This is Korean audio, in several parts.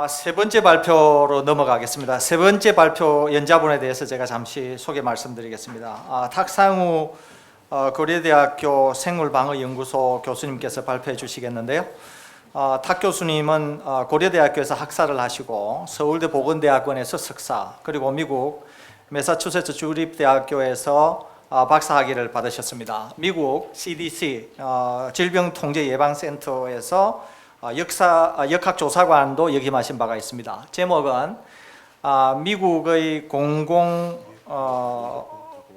세 번째 발표로 넘어가겠습니다. 세 번째 발표 연자분에 대해서 제가 잠시 소개 말씀드리겠습니다. 탁상우 고려대학교 생물방어연구소 교수님께서 발표해 주시겠는데요. 탁 교수님은 고려대학교에서 학사를 하시고 서울대 보건대학원에서 석사, 그리고 미국 매사추세츠 주립대학교에서 박사학위를 받으셨습니다. 미국 CDC 질병통제예방센터에서 역학조사관도 역임하신 바가 있습니다. 제목은 미국의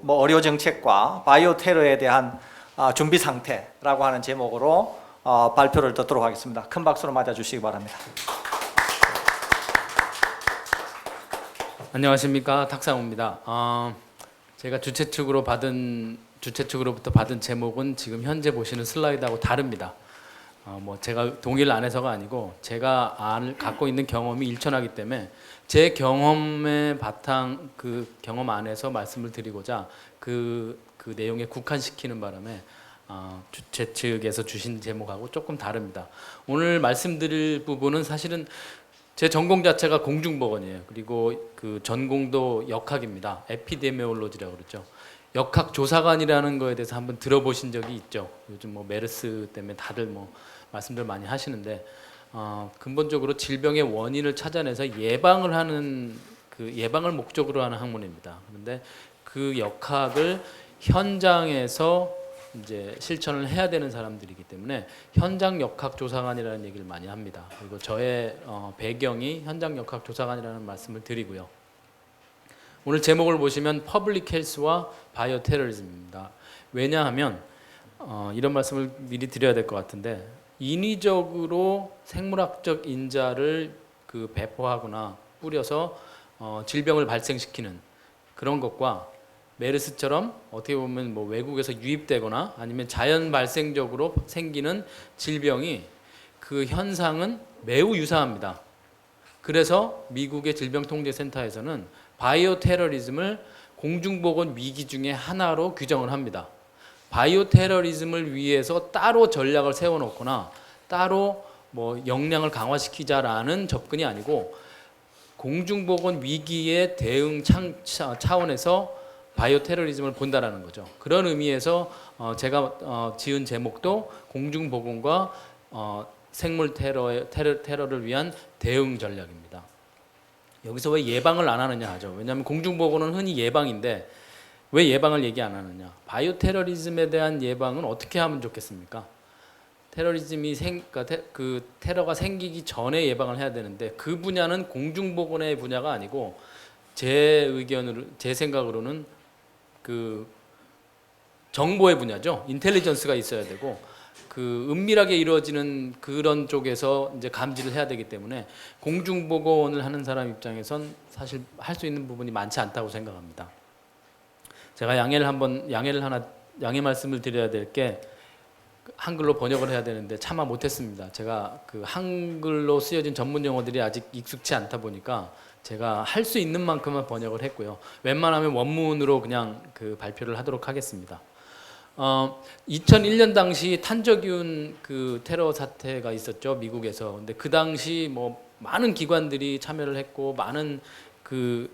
의료 정책과 바이오 테러에 대한 준비 상태라고 하는 제목으로 발표를 듣도록 하겠습니다. 큰 박수로 맞아주시기 바랍니다. 안녕하십니까, 탁상우입니다. 제가 주최 측으로부터 받은 제목은 지금 현재 보시는 슬라이드하고 다릅니다. 제가 동의를 안 해서가 아니고 제가 갖고 있는 경험이 일천하기 때문에 제 경험의 바탕, 그 경험 안에서 말씀을 드리고자 그 내용에 국한시키는 바람에 주최 측에서 주신 제목하고 조금 다릅니다. 오늘 말씀드릴 부분은 사실은 제 전공 자체가 공중보건이에요. 그리고 그 전공도 역학입니다. 에피데미올로지라고 그러죠. 역학조사관이라는 거에 대해서 한번 들어보신 적이 있죠. 요즘 메르스 때문에 다들 말씀들 많이 하시는데 근본적으로 질병의 원인을 찾아내서 예방을 하는 예방을 목적으로 하는 학문입니다. 그런데 그 역학을 현장에서 이제 실천을 해야 되는 사람들이기 때문에 현장 역학조사관이라는 얘기를 많이 합니다. 그리고 저의 배경이 현장 역학조사관이라는 말씀을 드리고요. 오늘 제목을 보시면 퍼블릭 헬스와 바이오 테러리즘입니다. 왜냐하면 이런 말씀을 미리 드려야 될 것 같은데, 인위적으로 생물학적 인자를 배포하거나 뿌려서 질병을 발생시키는 그런 것과 메르스처럼 어떻게 보면 외국에서 유입되거나 아니면 자연 발생적으로 생기는 질병이 그 현상은 매우 유사합니다. 그래서 미국의 질병통제센터에서는 바이오 테러리즘을 공중보건 위기 중에 하나로 규정을 합니다. 바이오 테러리즘을 위해서 따로 전략을 세워놓거나 따로 역량을 강화시키자라는 접근이 아니고 공중보건 위기의 대응 차원에서 바이오 테러리즘을 본다라는 거죠. 그런 의미에서 제가 지은 제목도 공중보건과 생물 테러를 위한 대응 전략입니다. 여기서 왜 예방을 안 하느냐 하죠. 왜냐하면 공중보건은 흔히 예방인데 왜 예방을 얘기 안 하느냐. 바이오 테러리즘에 대한 예방은 어떻게 하면 좋겠습니까? 테러리즘이 테러가 생기기 전에 예방을 해야 되는데 그 분야는 공중보건의 분야가 아니고 제 생각으로는 정보의 분야죠. 인텔리전스가 있어야 되고 은밀하게 이루어지는 그런 쪽에서 이제 감지를 해야 되기 때문에 공중보건을 하는 사람 입장에선 사실 할 수 있는 부분이 많지 않다고 생각합니다. 제가 양해 말씀을 드려야 될 게, 한글로 번역을 해야 되는데 차마 못했습니다. 제가 한글로 쓰여진 전문 용어들이 아직 익숙치 않다 보니까 제가 할 수 있는 만큼만 번역을 했고요. 웬만하면 원문으로 그냥 발표를 하도록 하겠습니다. 2001년 당시 탄저균 테러 사태가 있었죠, 미국에서. 근데 그 당시 많은 기관들이 참여를 했고 많은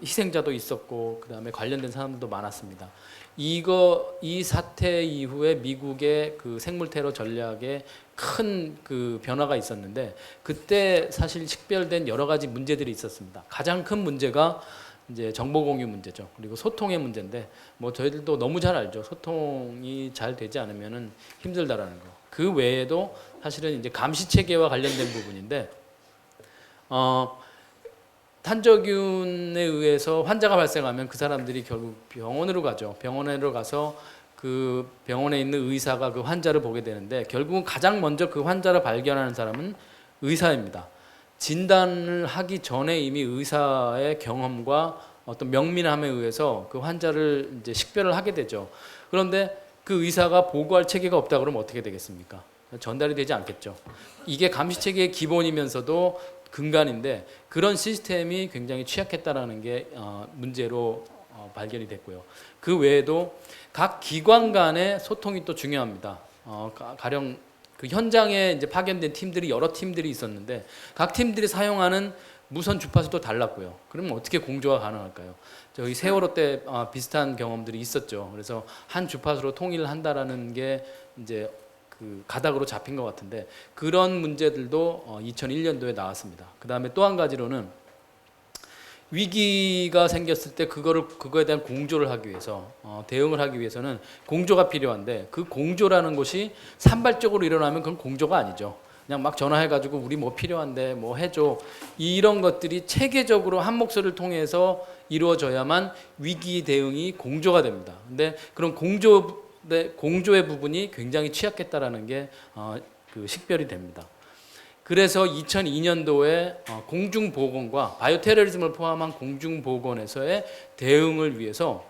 희생자도 있었고 그다음에 관련된 사람들도 많았습니다. 이 사태 이후에 미국의 생물 테러 전략에 큰 변화가 있었는데, 그때 사실 식별된 여러 가지 문제들이 있었습니다. 가장 큰 문제가 이제 정보 공유 문제죠. 그리고 소통의 문제인데 저희들도 너무 잘 알죠. 소통이 잘 되지 않으면은 힘들다라는 거. 그 외에도 사실은 이제 감시 체계와 관련된 부분인데, 탄저균에 의해서 환자가 발생하면 그 사람들이 결국 병원으로 가죠. 병원으로 가서 병원에 있는 의사가 그 환자를 보게 되는데, 결국은 가장 먼저 그 환자를 발견하는 사람은 의사입니다. 진단을 하기 전에 이미 의사의 경험과 어떤 명민함에 의해서 그 환자를 이제 식별을 하게 되죠. 그런데 그 의사가 보고할 체계가 없다 그러면 어떻게 되겠습니까? 전달이 되지 않겠죠. 이게 감시 체계의 기본이면서도 근간인데, 그런 시스템이 굉장히 취약했다라는 게 문제로 발견이 됐고요. 그 외에도 각 기관 간의 소통이 또 중요합니다. 가령 그 현장에 이제 파견된 팀들이 여러 팀들이 있었는데 각 팀들이 사용하는 무선 주파수도 달랐고요. 그러면 어떻게 공조가 가능할까요? 저희 세월호 때 비슷한 경험들이 있었죠. 그래서 한 주파수로 통일을 한다라는 게 이제 그 가닥으로 잡힌 것 같은데 그런 문제들도 2001년도에 나왔습니다. 그 다음에 또 한 가지로는 위기가 생겼을 때 그거에 대한 공조를 하기 위해서 대응을 하기 위해서는 공조가 필요한데 그 공조라는 것이 산발적으로 일어나면 그건 공조가 아니죠. 그냥 막 전화해가지고 우리 뭐 필요한데 뭐 해줘 이런 것들이 체계적으로 한 목소리를 통해서 이루어져야만 위기 대응이 공조가 됩니다. 근데 그런 공조의 부분이 굉장히 취약했다라는 게 그 식별이 됩니다. 그래서 2002년도에 공중보건과 바이오테러리즘을 포함한 공중보건에서의 대응을 위해서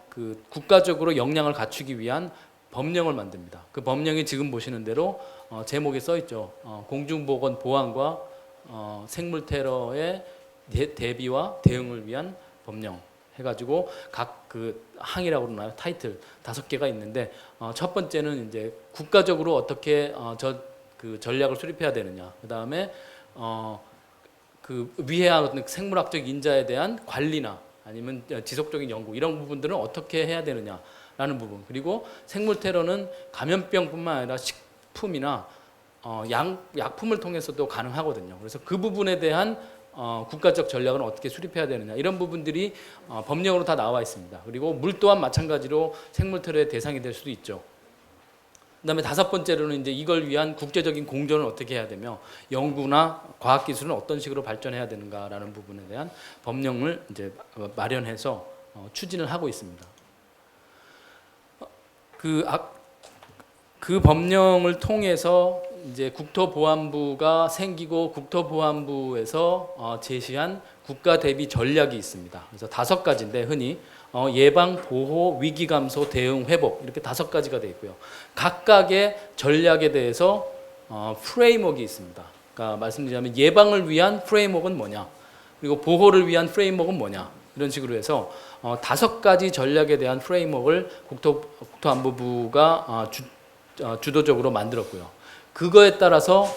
그 국가적으로 역량을 갖추기 위한 법령을 만듭니다. 그 법령이 지금 보시는 대로 제목에 써 있죠. 공중보건 보안과 생물테러의 대비와 대응을 위한 법령 해가지고 각 그 항이라고 그러나요? 타이틀 5개가 있는데 첫 번째는 이제 국가적으로 어떻게 그 전략을 수립해야 되느냐. 그 다음에 그 위해하는 생물학적 인자에 대한 관리나 아니면 지속적인 연구 이런 부분들은 어떻게 해야 되느냐라는 부분. 그리고 생물 테러는 감염병뿐만 아니라 식품이나 약품을 통해서도 가능하거든요. 그래서 그 부분에 대한 국가적 전략은 어떻게 수립해야 되느냐 이런 부분들이 법령으로 다 나와 있습니다. 그리고 물 또한 마찬가지로 생물 테러의 대상이 될 수도 있죠. 그다음에 5번째로는 이제 이걸 위한 국제적인 공조는 어떻게 해야 되며 연구나 과학 기술은 어떤 식으로 발전해야 되는가라는 부분에 대한 법령을 이제 마련해서 추진을 하고 있습니다. 그 법령을 통해서 이제 국토보안부가 생기고 국토보안부에서 제시한 국가 대비 전략이 있습니다. 그래서 5가지인데 흔히 예방, 보호, 위기 감소, 대응, 회복 이렇게 5가지가 되어 있고요. 각각의 전략에 대해서 프레임워크가 있습니다. 그러니까 말씀드리자면 예방을 위한 프레임워크는 뭐냐, 그리고 보호를 위한 프레임워크는 뭐냐 이런 식으로 해서 5가지 전략에 대한 프레임워크를 국토안보부가 주도적으로 만들었고요. 그거에 따라서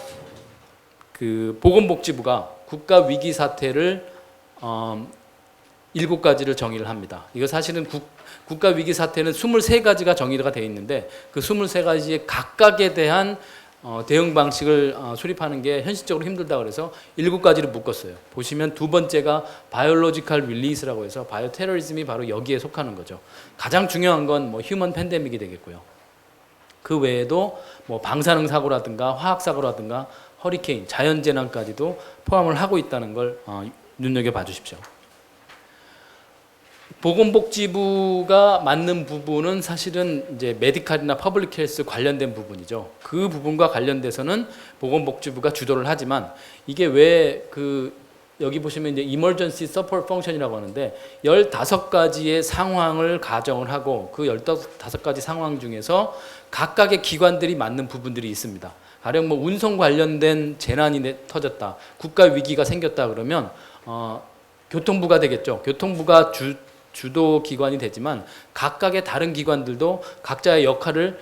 그 보건복지부가 국가 위기 사태를 7가지를 정의를 합니다. 이거 사실은 국가 위기 사태는 23가지가 정의가 되어 있는데 그 23가지의 각각에 대한 대응 방식을 수립하는 게 현실적으로 힘들다 그래서 7가지를 묶었어요. 보시면 두 번째가 바이올로지컬 릴리스라고 해서 바이오 테러리즘이 바로 여기에 속하는 거죠. 가장 중요한 건 뭐 휴먼 팬데믹이 되겠고요. 그 외에도 뭐 방사능 사고라든가 화학 사고라든가 허리케인, 자연재난까지도 포함을 하고 있다는 걸 눈여겨봐 주십시오. 보건복지부가 맡는 부분은 사실은 이제 메디칼이나 퍼블릭 헬스 관련된 부분이죠. 그 부분과 관련돼서는 보건복지부가 주도를 하지만 이게 왜 여기 보시면 이제 emergency support function이라고 하는데 15가지의 상황을 가정을 하고 그 15가지 상황 중에서 각각의 기관들이 맡는 부분들이 있습니다. 가령 뭐 운송 관련된 재난이 터졌다, 국가 위기가 생겼다 그러면 교통부가 되겠죠. 교통부가 주도 기관이 되지만 각각의 다른 기관들도 각자의 역할을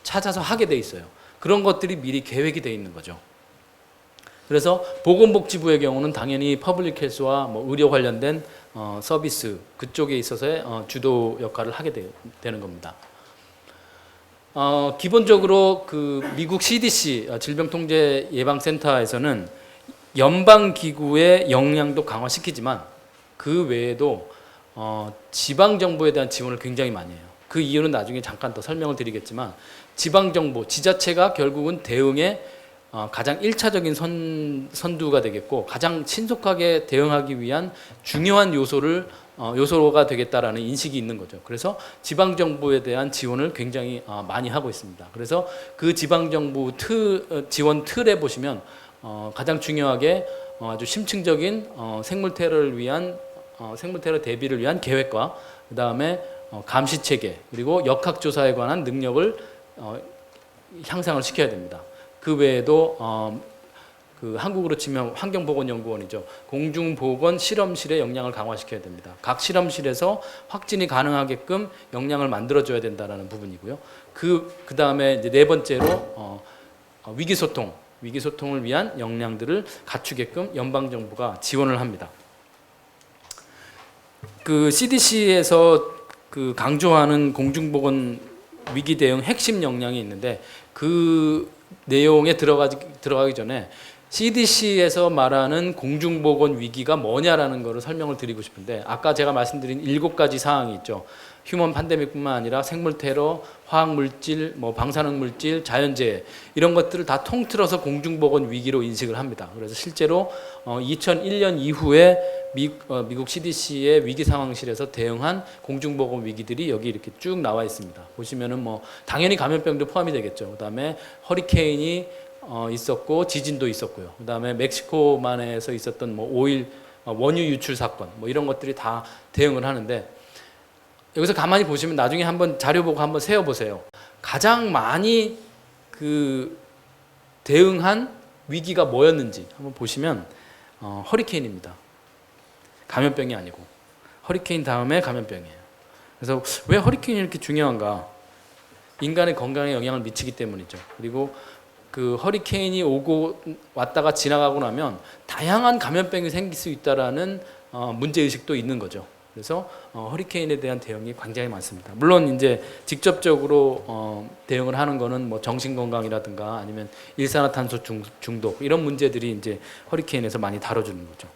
찾아서 하게 돼 있어요. 그런 것들이 미리 계획이 돼 있는 거죠. 그래서 보건복지부의 경우는 당연히 퍼블릭 헬스와 뭐 의료 관련된 서비스 그쪽에 있어서의 주도 역할을 하게 되는 겁니다. 기본적으로 그 미국 CDC 질병통제예방센터에서는 연방기구의 역량도 강화시키지만 그 외에도 지방정부에 대한 지원을 굉장히 많이 해요. 그 이유는 나중에 잠깐 더 설명을 드리겠지만 지방정부, 지자체가 결국은 대응에 가장 1차적인 선두가 되겠고 가장 신속하게 대응하기 위한 중요한 요소가 되겠다라는 인식이 있는 거죠. 그래서 지방정부에 대한 지원을 굉장히 많이 하고 있습니다. 그래서 그 지방정부 지원 틀에 보시면 가장 중요하게 아주 심층적인 생물테러 대비를 위한 계획과 그 다음에 감시체계 그리고 역학조사에 관한 능력을 향상을 시켜야 됩니다. 그 외에도 그 한국으로 치면 환경보건연구원이죠. 공중보건 실험실의 역량을 강화시켜야 됩니다. 각 실험실에서 확진이 가능하게끔 역량을 만들어줘야 된다는 부분이고요. 그 다음에 이제 4번째로 위기소통을 위한 역량들을 갖추게끔 연방정부가 지원을 합니다. 그 CDC에서 그 강조하는 공중보건 위기 대응 핵심 역량이 있는데 그 내용에 들어가기 전에 CDC에서 말하는 공중보건 위기가 뭐냐라는 것을 설명을 드리고 싶은데 아까 제가 말씀드린 7가지 사항이 있죠. 휴먼 팬데믹뿐만 아니라 생물 테러, 화학 물질, 뭐 방사능 물질, 자연재해 이런 것들을 다 통틀어서 공중보건 위기로 인식을 합니다. 그래서 실제로 2001년 이후에 미국 CDC의 위기 상황실에서 대응한 공중보건 위기들이 여기 이렇게 쭉 나와 있습니다. 보시면은 뭐 당연히 감염병도 포함이 되겠죠. 그다음에 허리케인이 있었고 지진도 있었고요. 그다음에 멕시코만에서 있었던 뭐 오일 원유 유출 사건 뭐 이런 것들이 다 대응을 하는데 여기서 가만히 보시면 나중에 한번 자료 보고 한번 세어 보세요. 가장 많이 그 대응한 위기가 뭐였는지 한번 보시면 허리케인입니다. 감염병이 아니고 허리케인 다음에 감염병이에요. 그래서 왜 허리케인이 이렇게 중요한가? 인간의 건강에 영향을 미치기 때문이죠. 그리고 그 허리케인이 오고 왔다가 지나가고 나면 다양한 감염병이 생길 수 있다라는 문제의식도 있는 거죠. 그래서 허리케인에 대한 대응이 굉장히 많습니다. 물론 이제 직접적으로 대응을 하는 거는 뭐 정신건강이라든가 아니면 일산화탄소 중독 이런 문제들이 이제 허리케인에서 많이 다뤄주는 거죠.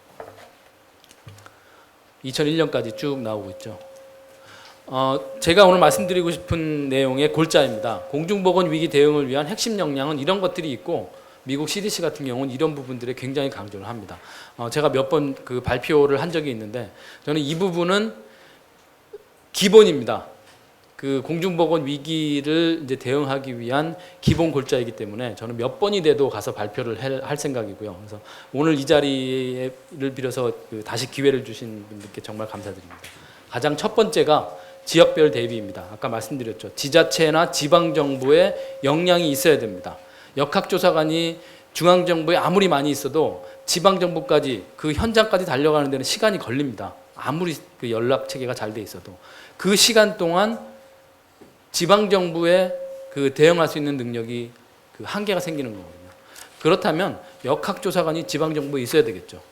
2001년까지 쭉 나오고 있죠. 제가 오늘 말씀드리고 싶은 내용의 골자입니다. 공중보건 위기 대응을 위한 핵심 역량은 이런 것들이 있고 미국 CDC 같은 경우는 이런 부분들에 굉장히 강조를 합니다. 제가 몇 번 그 발표를 한 적이 있는데 저는 이 부분은 기본입니다. 그 공중보건 위기를 이제 대응하기 위한 기본 골자이기 때문에 저는 몇 번이 돼도 가서 발표를 할 생각이고요. 그래서 오늘 이 자리를 빌어서 다시 기회를 주신 분들께 정말 감사드립니다. 가장 첫 번째가 지역별 대비입니다. 아까 말씀드렸죠. 지자체나 지방정부의 역량이 있어야 됩니다. 역학조사관이 중앙정부에 아무리 많이 있어도 지방정부까지 그 현장까지 달려가는 데는 시간이 걸립니다. 아무리 그 연락체계가 잘 돼 있어도 그 시간 동안 지방정부에 그 대응할 수 있는 능력이 그 한계가 생기는 거거든요. 그렇다면 역학조사관이 지방정부에 있어야 되겠죠.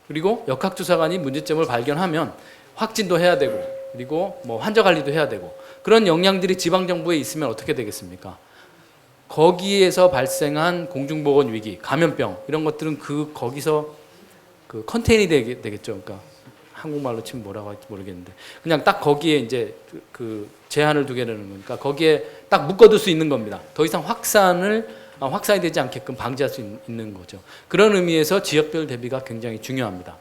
그리고 역학조사관이 문제점을 발견하면 확진도 해야 되고 그리고 뭐 환자 관리도 해야 되고 그런 역량들이 지방정부에 있으면 어떻게 되겠습니까? 거기에서 발생한 공중보건 위기, 감염병 이런 것들은 거기서 그 컨테인이 되겠죠. 그러니까 한국말로 치면 뭐라고 할지 모르겠는데 그냥 딱 거기에 이제 그 제한을 두게 되는 거니까 거기에 딱 묶어둘 수 있는 겁니다. 더 이상 확산이 되지 않게끔 방지할 수 있는 거죠. 그런 의미에서 지역별 대비가 굉장히 중요합니다.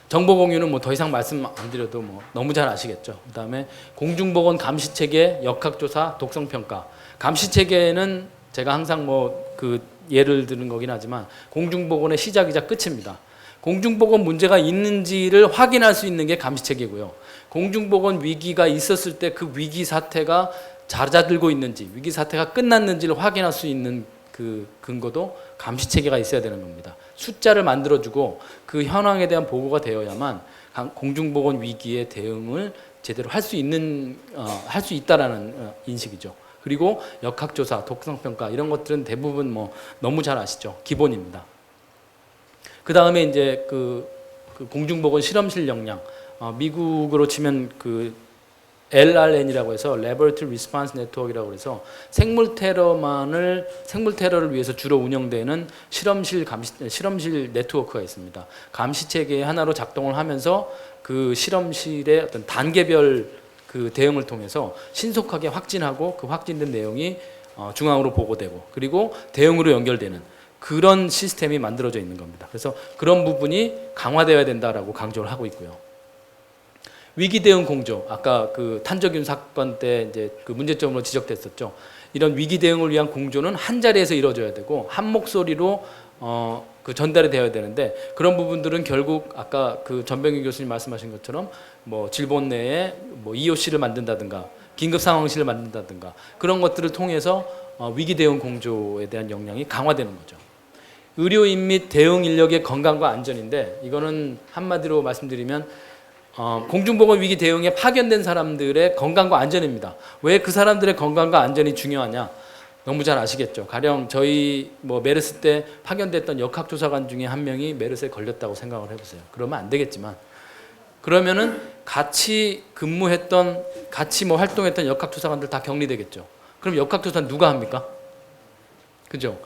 정보 공유는 뭐 더 이상 말씀 안 드려도 뭐 너무 잘 아시겠죠. 그다음에 공중보건 감시 체계, 역학조사, 독성 평가. 감시 체계는 제가 항상 뭐 그 예를 드는 거긴 하지만 공중보건의 시작이자 끝입니다. 공중보건 문제가 있는지를 확인할 수 있는 게 감시 체계고요. 공중보건 위기가 있었을 때 그 위기 사태가 잦아들고 있는지, 위기 사태가 끝났는지를 확인할 수 있는 그 근거도 감시 체계가 있어야 되는 겁니다. 숫자를 만들어주고 그 현황에 대한 보고가 되어야만 공중보건 위기의 대응을 제대로 할 수 있다라는 인식이죠. 그리고 역학조사, 독성평가 이런 것들은 대부분 뭐 너무 잘 아시죠. 기본입니다. 그 다음에 이제 그 공중보건 실험실 역량, 미국으로 치면 그 LRN이라고 해서 Laboratory Response Network이라고 해서 생물 테러를 위해서 주로 운영되는 실험실 네트워크가 있습니다. 감시 체계 하나로 작동을 하면서 그 실험실의 어떤 단계별 그 대응을 통해서 신속하게 확진하고 그 확진된 내용이 중앙으로 보고되고 그리고 대응으로 연결되는 그런 시스템이 만들어져 있는 겁니다. 그래서 그런 부분이 강화되어야 된다라고 강조를 하고 있고요. 위기 대응 공조, 아까 그 탄저균 사건 때 이제 그 문제점으로 지적됐었죠. 이런 위기 대응을 위한 공조는 한 자리에서 이루어져야 되고 한 목소리로 그 전달이 되어야 되는데 그런 부분들은 결국 아까 그 전병규 교수님 말씀하신 것처럼 뭐 질본 내에 뭐 EOC를 만든다든가 긴급 상황실을 만든다든가 그런 것들을 통해서 위기 대응 공조에 대한 역량이 강화되는 거죠. 의료인 및 대응 인력의 건강과 안전인데 이거는 한마디로 말씀드리면 공중보건 위기 대응에 파견된 사람들의 건강과 안전입니다. 왜 그 사람들의 건강과 안전이 중요하냐? 너무 잘 아시겠죠. 가령 저희 뭐 메르스 때 파견됐던 역학조사관 중에 한 명이 메르스에 걸렸다고 생각을 해보세요. 그러면 안 되겠지만 그러면은 같이 근무했던 같이 뭐 활동했던 역학조사관들 다 격리되겠죠. 그럼 역학조사는 누가 합니까? 그죠?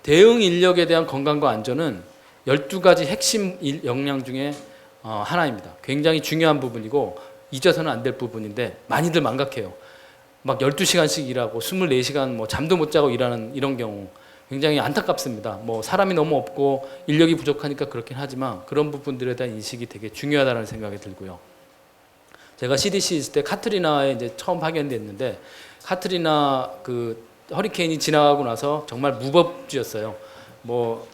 대응 인력에 대한 건강과 안전은 12가지 핵심 역량 중에 하나입니다. 굉장히 중요한 부분이고 잊어서는 안 될 부분인데 많이들 망각해요. 막 12시간씩 일하고 24시간 뭐 잠도 못 자고 일하는 이런 경우 굉장히 안타깝습니다. 뭐 사람이 너무 없고 인력이 부족하니까 그렇긴 하지만 그런 부분들에 대한 인식이 되게 중요하다는 생각이 들고요. 제가 CDC 있을 때 카트리나에 이제 처음 파견됐는데 카트리나 그 허리케인이 지나가고 나서 정말 무법지였어요. 뭐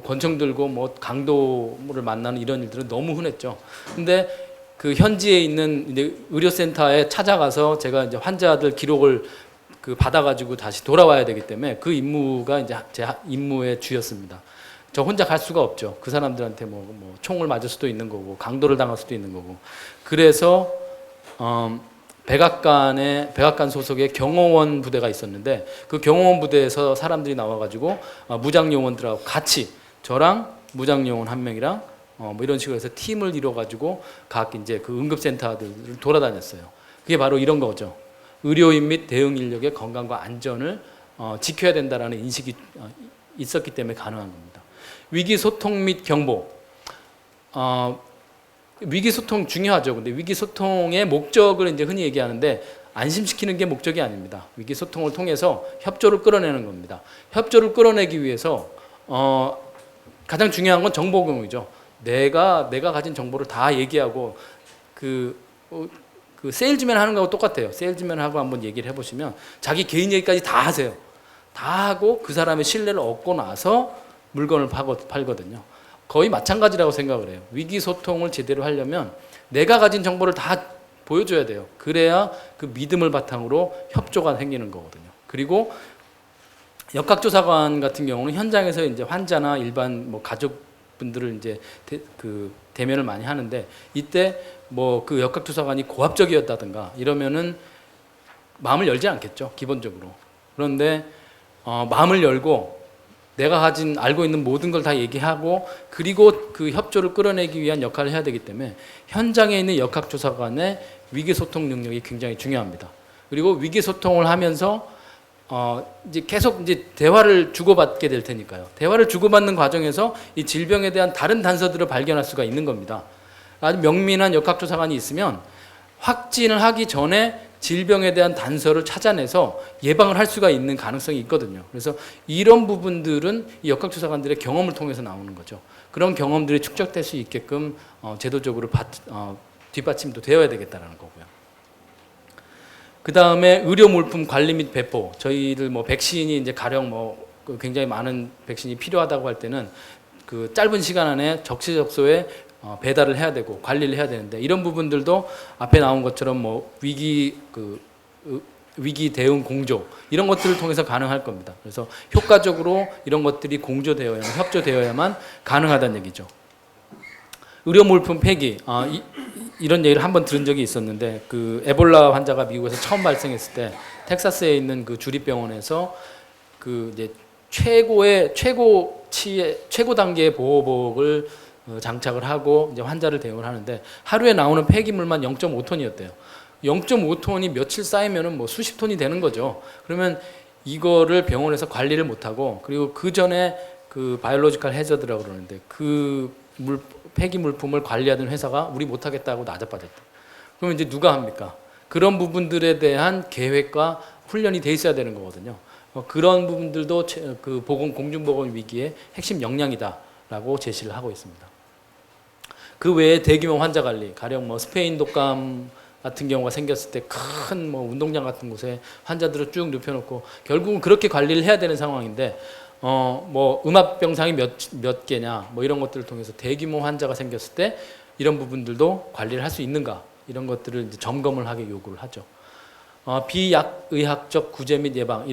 권총 들고 뭐 강도를 만나는 이런 일들은 너무 흔했죠. 근데 그 현지에 있는 이제 의료센터에 찾아가서 제가 이제 환자들 기록을 그 받아가지고 다시 돌아와야 되기 때문에 그 임무가 이제 제 임무의 주였습니다. 저 혼자 갈 수가 없죠. 그 사람들한테 뭐 총을 맞을 수도 있는 거고 강도를 당할 수도 있는 거고. 그래서 백악관 소속의 경호원 부대가 있었는데 그 경호원 부대에서 사람들이 나와가지고 무장요원들하고 같이 저랑 무장요원 한 명이랑 뭐 이런 식으로 해서 팀을 이뤄가지고 각 이제 그 응급센터들을 돌아다녔어요. 그게 바로 이런 거죠. 의료인 및 대응 인력의 건강과 안전을 지켜야 된다라는 인식이 있었기 때문에 가능한 겁니다. 위기 소통 및 경보. 위기 소통 중요하죠. 근데 위기 소통의 목적을 이제 흔히 얘기하는데 안심시키는 게 목적이 아닙니다. 위기 소통을 통해서 협조를 끌어내는 겁니다. 협조를 끌어내기 위해서 가장 중요한 건 정보 공유죠. 내가 가진 정보를 다 얘기하고 그 세일즈맨 하는 거하고 똑같아요. 세일즈맨하고 한번 얘기를 해보시면 자기 개인 얘기까지 다 하세요. 다 하고 그 사람의 신뢰를 얻고 나서 물건을 팔거든요. 거의 마찬가지라고 생각을 해요. 위기소통을 제대로 하려면 내가 가진 정보를 다 보여줘야 돼요. 그래야 그 믿음을 바탕으로 협조가 생기는 거거든요. 그리고 역학조사관 같은 경우는 현장에서 이제 환자나 일반 뭐 가족분들을 이제 대면을 많이 하는데 이때 뭐 그 역학조사관이 고압적이었다든가 이러면은 마음을 열지 않겠죠. 기본적으로. 그런데 마음을 열고 내가 알고 있는 모든 걸 다 얘기하고 그리고 그 협조를 끌어내기 위한 역할을 해야 되기 때문에 현장에 있는 역학조사관의 위기소통 능력이 굉장히 중요합니다. 그리고 위기소통을 하면서 이제 계속 이제 대화를 주고받게 될 테니까요. 대화를 주고받는 과정에서 이 질병에 대한 다른 단서들을 발견할 수가 있는 겁니다. 아주 명민한 역학조사관이 있으면 확진을 하기 전에 질병에 대한 단서를 찾아내서 예방을 할 수가 있는 가능성이 있거든요. 그래서 이런 부분들은 이 역학조사관들의 경험을 통해서 나오는 거죠. 그런 경험들이 축적될 수 있게끔 제도적으로 뒷받침도 되어야 되겠다는 거고요. 그 다음에 의료 물품 관리 및 배포. 저희들 뭐 백신이 이제 가령 굉장히 많은 백신이 필요하다고 할 때는 그 짧은 시간 안에 적시적소에 배달을 해야 되고 관리를 해야 되는데 이런 부분들도 앞에 나온 것처럼 뭐 위기 대응 공조 이런 것들을 통해서 가능할 겁니다. 그래서 효과적으로 이런 것들이 공조되어야만 협조되어야만 가능하다는 얘기죠. 의료 물품 폐기 이런 얘기를 한번 들은 적이 있었는데 그 에볼라 환자가 미국에서 처음 발생했을 때 텍사스에 있는 그 주립병원에서 그 이제 최고 단계의 보호복을 장착을 하고 이제 환자를 대응을 하는데 하루에 나오는 폐기물만 0.5톤이었대요. 0.5톤이 며칠 쌓이면은 뭐 수십 톤이 되는 거죠. 그러면 이거를 병원에서 관리를 못 하고 그리고 그 전에 그 바이올로지컬 해저드라고 그러는데 그 폐기 물품을 관리하던 회사가 우리 못 하겠다고 나자빠졌다. 그러면 이제 누가 합니까? 그런 부분들에 대한 계획과 훈련이 돼 있어야 되는 거거든요. 그런 부분들도 그 공중보건 위기의 핵심 역량이다라고 제시를 하고 있습니다. 그 외에 대규모 환자 관리, 가령 뭐 스페인 독감 같은 경우가 생겼을 때 큰 뭐 운동장 같은 곳에 환자들을 쭉 눕혀놓고 결국은 그렇게 관리를 해야 되는 상황인데 뭐 음압병상이 몇 개냐 뭐 이런 것들을 통해서 대규모 환자가 생겼을 때 이런 부분들도 관리를 할 수 있는가 이런 것들을 이제 점검을 하게 요구를 하죠. 비약의학적 구제 및 예방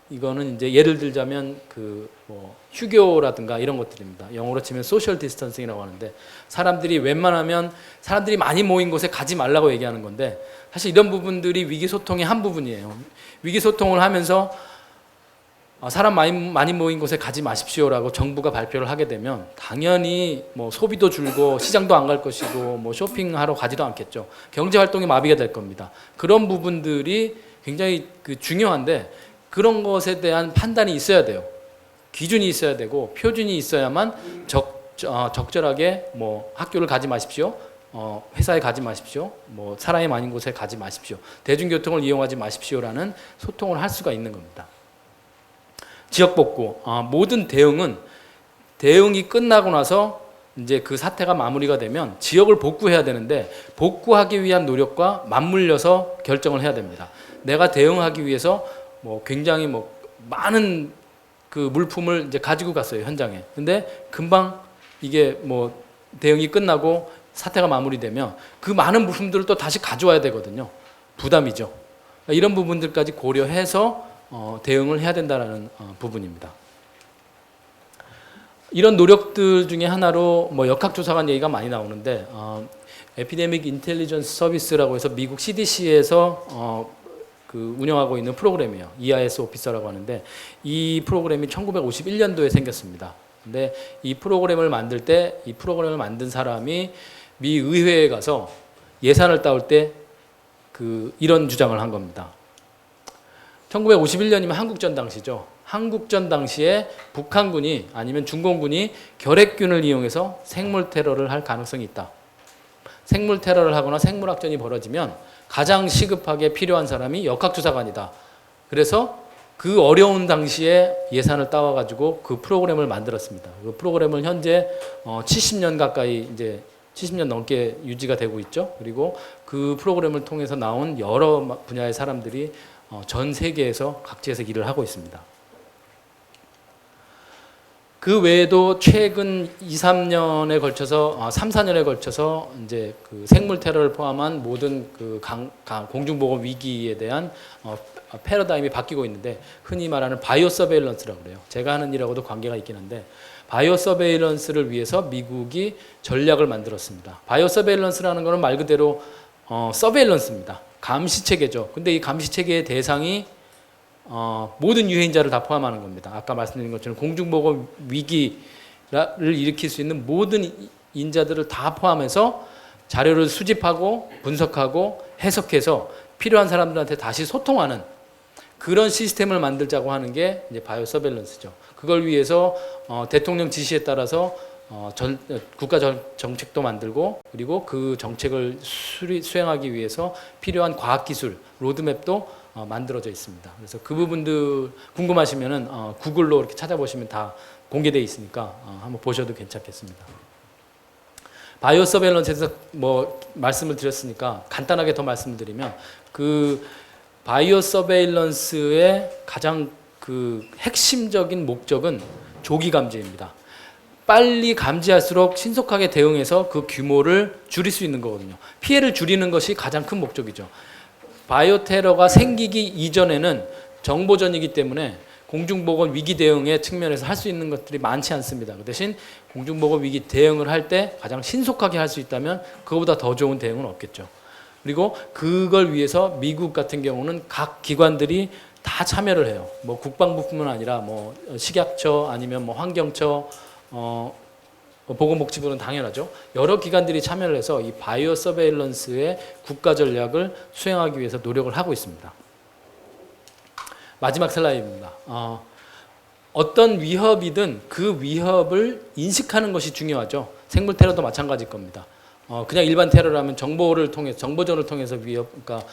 이거는 이제 예를 들자면 그 뭐 휴교라든가 이런 것들입니다. 영어로 치면 소셜 디스턴싱이라고 하는데 사람들이 웬만하면 사람들이 많이 모인 곳에 가지 말라고 얘기하는 건데 사실 이런 부분들이 위기 소통의 한 부분이에요. 위기 소통을 하면서 사람 많이 모인 곳에 가지 마십시오라고 정부가 발표를 하게 되면 당연히 뭐 소비도 줄고 시장도 안 갈 것이고 뭐 쇼핑하러 가지도 않겠죠. 경제 활동이 마비가 될 겁니다. 그런 부분들이 굉장히 중요한데 그런 것에 대한 판단이 있어야 돼요. 기준이 있어야 되고 표준이 있어야만 적절하게 뭐 학교를 가지 마십시오. 회사에 가지 마십시오. 뭐 사람이 많은 곳에 가지 마십시오. 대중교통을 이용하지 마십시오라는 소통을 할 수가 있는 겁니다. 지역 복구, 모든 대응이 끝나고 나서 이제 그 사태가 마무리가 되면 지역을 복구해야 되는데 복구하기 위한 노력과 맞물려서 결정을 해야 됩니다. 내가 대응하기 위해서 뭐 굉장히 뭐 많은 그 물품을 이제 가지고 갔어요, 현장에. 근데 금방 이게 뭐 대응이 끝나고 사태가 마무리되면 그 많은 물품들을 또 다시 가져와야 되거든요. 부담이죠. 이런 부분들까지 고려해서 대응을 해야 된다는 부분입니다. 이런 노력들 중에 하나로 뭐 역학조사관 얘기가 많이 나오는데 에피데믹 인텔리전스 서비스라고 해서 미국 CDC에서 그 운영하고 있는 프로그램이에요. EIS 오피서라고 하는데 이 프로그램이 1951년도에 생겼습니다. 근데 이 프로그램을 만들 때 이 프로그램을 만든 사람이 미 의회에 가서 예산을 따올 때 이런 주장을 한 겁니다. 1951년이면 한국전 당시죠. 한국전 당시에 북한군이 아니면 중공군이 결핵균을 이용해서 생물 테러를 할 가능성이 있다. 생물 테러를 하거나 생물학전이 벌어지면 가장 시급하게 필요한 사람이 역학조사관이다. 그래서 그 어려운 당시에 예산을 따와가지고 그 프로그램을 만들었습니다. 그 프로그램을 현재 70년 가까이 이제 70년 넘게 유지가 되고 있죠. 그리고 그 프로그램을 통해서 나온 여러 분야의 사람들이 전 세계에서 각지에서 일을 하고 있습니다. 그 외에도 최근 2, 3년에 걸쳐서 3, 4년에 걸쳐서 이제 그 생물 테러를 포함한 모든 그 공중보건 위기에 대한 패러다임이 바뀌고 있는데 흔히 말하는 바이오 서베일런스라고 그래요. 제가 하는 일하고도 관계가 있긴 한데 바이오 서베일런스를 위해서 미국이 전략을 만들었습니다. 바이오 서베일런스라는 것은 말 그대로 서베일런스입니다. 감시 체계죠. 근데 이 감시 체계의 대상이 모든 유해인자를 다 포함하는 겁니다. 아까 말씀드린 것처럼 공중보건 위기를 일으킬 수 있는 모든 인자들을 다 포함해서 자료를 수집하고 분석하고 해석해서 필요한 사람들한테 다시 소통하는 그런 시스템을 만들자고 하는 게 이제 바이오 서베일런스죠. 그걸 위해서 대통령 지시에 따라서 국가 정책도 만들고 그리고 그 정책을 수행하기 위해서 필요한 과학기술 로드맵도 만들어져 있습니다. 그래서 그 부분들 궁금하시면은 구글로 이렇게 찾아보시면 다 공개되어 있으니까 한번 보셔도 괜찮겠습니다. 바이오 서베일런스에서 뭐 말씀을 드렸으니까 간단하게 더 말씀드리면 그 바이오 서베일런스의 가장 그 핵심적인 목적은 조기 감지입니다. 빨리 감지할수록 신속하게 대응해서 그 규모를 줄일 수 있는 거거든요. 피해를 줄이는 것이 가장 큰 목적이죠. 바이오 테러가 생기기 이전에는 정보전이기 때문에 공중보건 위기 대응의 측면에서 할 수 있는 것들이 많지 않습니다. 그 대신 공중보건 위기 대응을 할 때 가장 신속하게 할 수 있다면 그거보다 더 좋은 대응은 없겠죠. 그리고 그걸 위해서 미국 같은 경우는 각 기관들이 다 참여를 해요. 뭐 국방부뿐만 아니라 뭐 식약처 아니면 뭐 환경처, 보건복지부는 당연하죠. 여러 기관들이 참여를 해서 이 바이오 서베일런스의 국가 전략을 수행하기 위해서 노력을 하고 있습니다. 마지막 슬라이드입니다. 어떤 위협이든 그 위협을 인식하는 것이 중요하죠. 생물 테러도 마찬가지일 겁니다. 그냥 일반 테러라면 정보전을 통해서 그러니까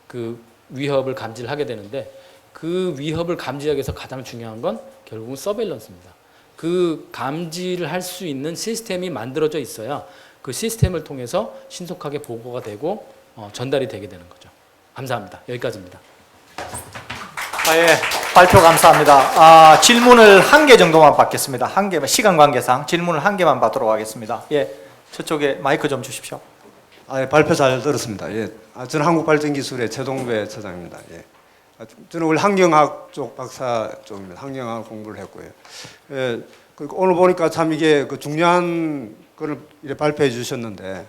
그 위협을 감지를 하게 되는데 그 위협을 감지하기 위해서 가장 중요한 건 결국은 서베일런스입니다. 그 감지를 할 수 있는 시스템이 만들어져 있어야 그 시스템을 통해서 신속하게 보고가 되고 전달이 되게 되는 거죠. 감사합니다. 여기까지입니다. 예, 발표 감사합니다. 질문을 한 개 정도만 받겠습니다. 한 개만, 시간 관계상 질문을 한 개만 받도록 하겠습니다. 예, 저쪽에 마이크 좀 주십시오. 발표 잘 들었습니다. 예, 저는 한국발전기술의 최동배 차장입니다. 예. 저는 원래 환경학 쪽 박사 쪽입니다. 환경학 공부를 했고요. 예, 오늘 보니까 참 이게 그 중요한 걸 발표해 주셨는데,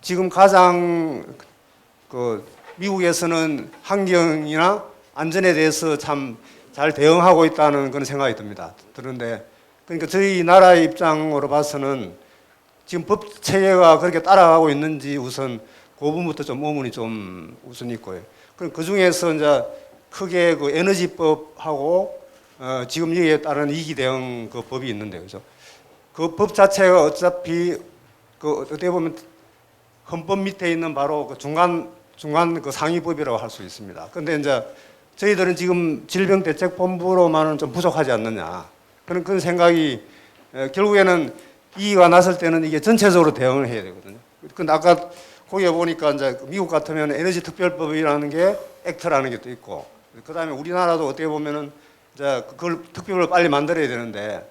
지금 가장 미국에서는 환경이나 안전에 대해서 참 잘 대응하고 있다는 그런 생각이 듭니다. 그런데 그러니까 저희 나라의 입장으로 봐서는 지금 법 체계가 그렇게 따라가고 있는지 우선 그 부분부터 좀 의문이 좀 우선 있고요. 그럼 그 중에서 이제 크게 그 에너지법하고 지금 여기에 따른 이기 대응 그 법이 있는데 그죠? 그 법 자체가 어차피 그 어떻게 보면 헌법 밑에 있는 바로 그 중간 그 상위법이라고 할 수 있습니다. 그런데 이제 저희들은 지금 질병대책본부로만은 좀 부족하지 않느냐 그런 생각이 결국에는 이기가 났을 때는 이게 전체적으로 대응을 해야 되거든요. 근데 아까 거기에 보니까 이제 미국 같으면 에너지 특별법이라는 게 액트라는 게 또 있고 그다음에 우리나라도 어떻게 보면은 이제 그걸 특별법을 빨리 만들어야 되는데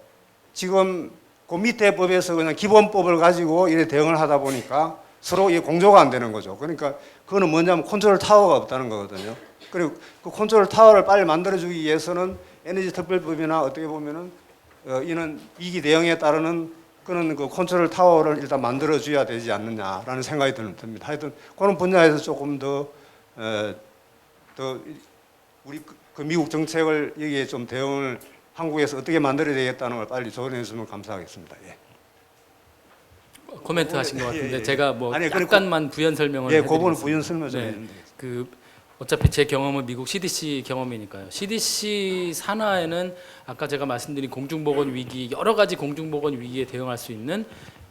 지금 그 밑에 법에서 그냥 기본법을 가지고 이래 대응을 하다 보니까 서로 이게 공조가 안 되는 거죠. 그러니까 그거는 뭐냐면 컨트롤 타워가 없다는 거거든요. 그리고 그 컨트롤 타워를 빨리 만들어주기 위해서는 에너지 특별법이나 어떻게 보면은 이는 이기 대응에 따르는 그런 그 컨트롤 타워를 일단 만들어줘야 되지 않느냐라는 생각이 듭니다. 하여튼 그런 분야에서 조금 더 우리 그 미국 정책을 여기에 좀 대응을 한국에서 어떻게 만들어야 되겠다는 걸 빨리 조언해 주시면 감사하겠습니다. 예. 코멘트 하신 것 같은데 예. 제가 뭐 아니, 약간만 부연 설명을 예, 해드리겠습니다. 그거는 부연 설명 좀 네. 했는데. 그 어차피 제 경험은 미국 CDC 경험이니까요. CDC 산하에는 아까 제가 말씀드린 공중보건 위기 여러 가지 공중보건 위기에 대응할 수 있는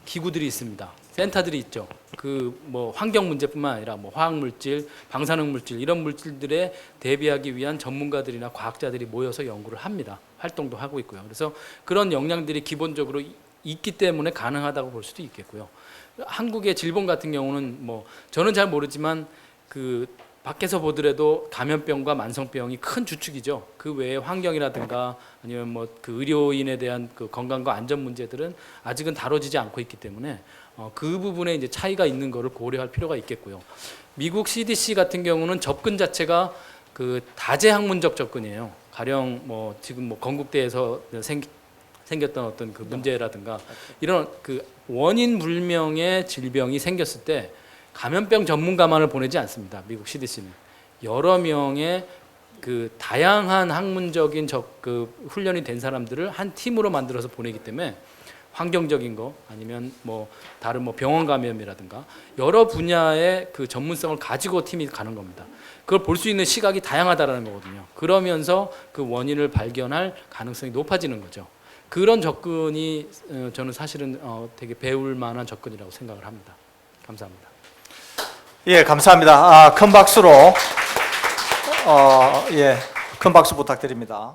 기구들이 있습니다. 센터들이 있죠. 그 뭐 환경 문제뿐만 아니라 뭐 화학 물질, 방사능 물질 이런 물질들에 대비하기 위한 전문가들이나 과학자들이 모여서 연구를 합니다. 활동도 하고 있고요. 그래서 그런 역량들이 기본적으로 있기 때문에 가능하다고 볼 수도 있겠고요. 한국의 질병 같은 경우는 뭐 저는 잘 모르지만 그 밖에서 보더라도 감염병과 만성병이 큰 주축이죠. 그 외에 환경이라든가 아니면 뭐 그 의료인에 대한 그 건강과 안전 문제들은 아직은 다뤄지지 않고 있기 때문에 그 부분에 이제 차이가 있는 거를 고려할 필요가 있겠고요. 미국 CDC 같은 경우는 접근 자체가 그 다재학문적 접근이에요. 가령 뭐 지금 뭐 건국대에서 생겼던 어떤 그 문제라든가 이런 그 원인 불명의 질병이 생겼을 때 감염병 전문가만을 보내지 않습니다. 미국 CDC는 여러 명의 그 다양한 학문적인 그 훈련이 된 사람들을 한 팀으로 만들어서 보내기 때문에 환경적인 거 아니면 뭐 다른 뭐 병원 감염이라든가 여러 분야의 그 전문성을 가지고 팀이 가는 겁니다. 그걸 볼 수 있는 시각이 다양하다라는 거거든요. 그러면서 그 원인을 발견할 가능성이 높아지는 거죠. 그런 접근이 저는 사실은 되게 배울 만한 접근이라고 생각을 합니다. 감사합니다. 예, 감사합니다. 큰 박수로 큰 박수 부탁드립니다.